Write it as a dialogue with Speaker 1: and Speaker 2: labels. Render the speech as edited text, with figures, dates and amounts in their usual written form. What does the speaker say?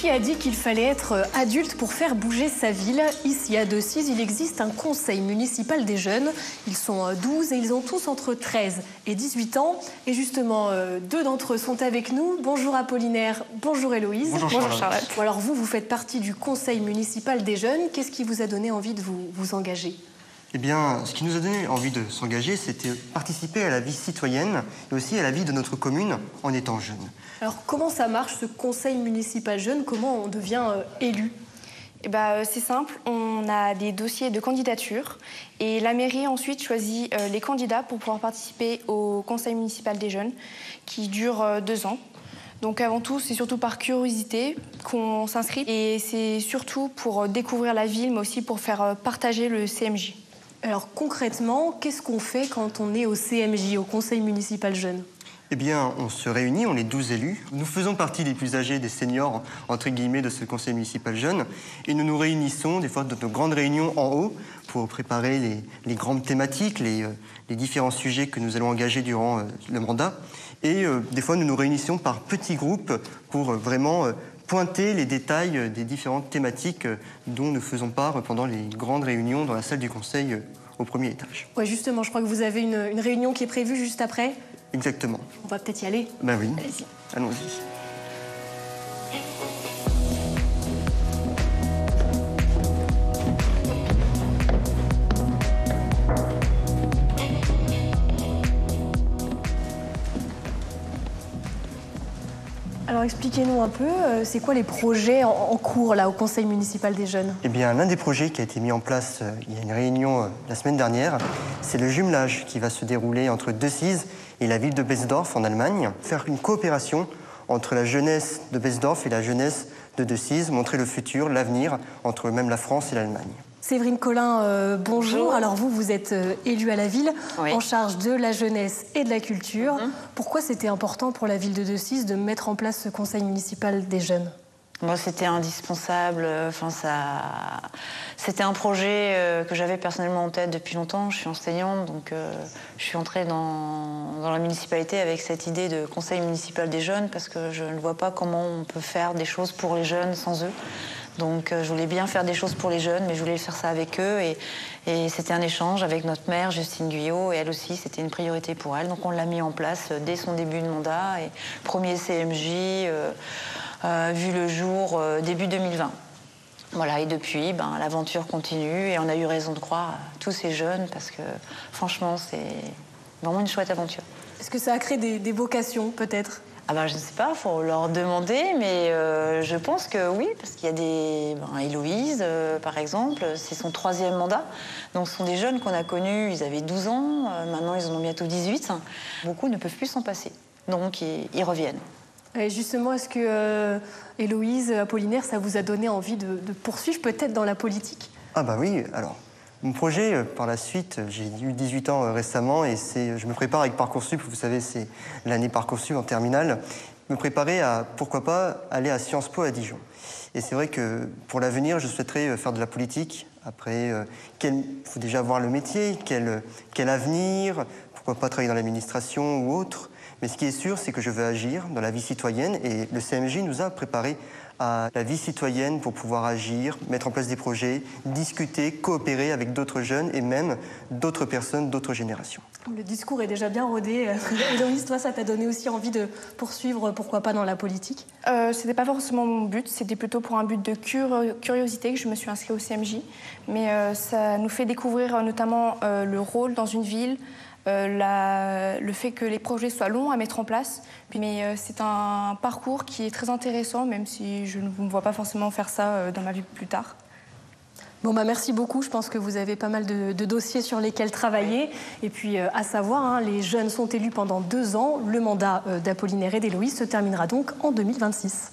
Speaker 1: Qui a dit qu'il fallait être adulte pour faire bouger sa ville? Ici, à Decize, il existe un conseil municipal des jeunes. Ils sont 12 et ils ont tous entre 13 et 18 ans. Et justement, deux d'entre eux sont avec nous. Bonjour Apollinaire, bonjour Héloïse.
Speaker 2: Bonjour Charlotte.
Speaker 1: Bon, alors vous faites partie du conseil municipal des jeunes. Qu'est-ce qui vous a donné envie de vous engager?
Speaker 2: Eh bien, ce qui nous a donné envie de s'engager, c'était participer à la vie citoyenne et aussi à la vie de notre commune en étant jeune.
Speaker 1: Alors, comment ça marche, ce conseil municipal jeune? Comment on devient élu?
Speaker 3: C'est simple, on a des dossiers de candidature et la mairie ensuite choisit les candidats pour pouvoir participer au conseil municipal des jeunes qui dure 2 ans. Donc avant tout, c'est surtout par curiosité qu'on s'inscrit et c'est surtout pour découvrir la ville mais aussi pour faire partager le CMJ.
Speaker 1: Alors concrètement, qu'est-ce qu'on fait quand on est au CMJ, au conseil municipal jeune?
Speaker 2: Eh bien, on se réunit, on est 12 élus. Nous faisons partie des plus âgés, des seniors, entre guillemets, de ce conseil municipal jeune. Et nous nous réunissons, des fois, de nos grandes réunions en haut, pour préparer les grandes thématiques, les différents sujets que nous allons engager durant le mandat. Et des fois, nous nous réunissons par petits groupes pour vraiment pointer les détails des différentes thématiques dont nous faisons part pendant les grandes réunions dans la salle du conseil au premier étage.
Speaker 1: Ouais, justement, je crois que vous avez une réunion qui est prévue juste après.
Speaker 2: Exactement.
Speaker 1: On va peut-être y aller.
Speaker 2: Ben oui.
Speaker 1: Allez-y.
Speaker 2: Allons-y.
Speaker 1: Alors expliquez-nous un peu, c'est quoi les projets en cours là au conseil municipal des jeunes?
Speaker 2: Eh bien, l'un des projets qui a été mis en place il y a une réunion la semaine dernière, c'est le jumelage qui va se dérouler entre Decize et la ville de Besdorf en Allemagne. Faire une coopération entre la jeunesse de Besdorf et la jeunesse de Decize, montrer le futur, l'avenir entre même la France et l'Allemagne.
Speaker 1: Séverine Collin, bonjour. Alors vous êtes élue à la ville,
Speaker 4: oui,
Speaker 1: en charge de la jeunesse et de la culture. Pourquoi c'était important pour la ville de Decize de mettre en place ce conseil municipal des jeunes?
Speaker 4: Moi, c'était indispensable. C'était un projet que j'avais personnellement en tête depuis longtemps. Je suis enseignante, donc je suis entrée dans la municipalité avec cette idée de conseil municipal des jeunes parce que je ne vois pas comment on peut faire des choses pour les jeunes sans eux. Donc je voulais bien faire des choses pour les jeunes, mais je voulais faire ça avec eux. Et c'était un échange avec notre maire, Justine Guyot, et elle aussi, c'était une priorité pour elle. Donc on l'a mis en place dès son début de mandat. Et premier CMJ vu le jour début 2020. Voilà, et depuis, l'aventure continue et on a eu raison de croire à tous ces jeunes parce que franchement, c'est vraiment une chouette aventure.
Speaker 1: Est-ce que ça a créé des vocations peut-être?
Speaker 4: Je ne sais pas, il faut leur demander, mais je pense que oui, parce qu'il y a des... Héloïse, par exemple, c'est son 3e mandat. Donc ce sont des jeunes qu'on a connus, ils avaient 12 ans, maintenant ils en ont bientôt 18. Beaucoup ne peuvent plus s'en passer, donc ils reviennent.
Speaker 1: Et justement, est-ce que Héloïse, Apollinaire, ça vous a donné envie de poursuivre peut-être dans la politique?
Speaker 2: Ah bah oui, alors... Mon projet, par la suite, j'ai eu 18 ans récemment et je me prépare avec Parcoursup, vous savez, c'est l'année Parcoursup en terminale, me préparer à, pourquoi pas, aller à Sciences Po à Dijon. Et c'est vrai que pour l'avenir, je souhaiterais faire de la politique. Après, il faut déjà voir le métier, quel avenir, pourquoi pas travailler dans l'administration ou autre. Mais ce qui est sûr, c'est que je veux agir dans la vie citoyenne et le CMJ nous a préparé à la vie citoyenne pour pouvoir agir, mettre en place des projets, discuter, coopérer avec d'autres jeunes et même d'autres personnes, d'autres générations.
Speaker 1: Le discours est déjà bien rodé. Héloïse, toi, ça t'a donné aussi envie de poursuivre, pourquoi pas, dans la politique?
Speaker 3: C'était pas forcément mon but, c'était plutôt pour un but de curiosité que je me suis inscrite au CMJ. Mais ça nous fait découvrir notamment le rôle dans une ville, le fait que les projets soient longs à mettre en place. Mais c'est un parcours qui est très intéressant, même si je ne me vois pas forcément faire ça dans ma vie plus tard.
Speaker 1: Bon, merci beaucoup. Je pense que vous avez pas mal de dossiers sur lesquels travailler. Et puis, à savoir, les jeunes sont élus pendant 2 ans. Le mandat d'Apollinaire et d'Héloïse se terminera donc en 2026.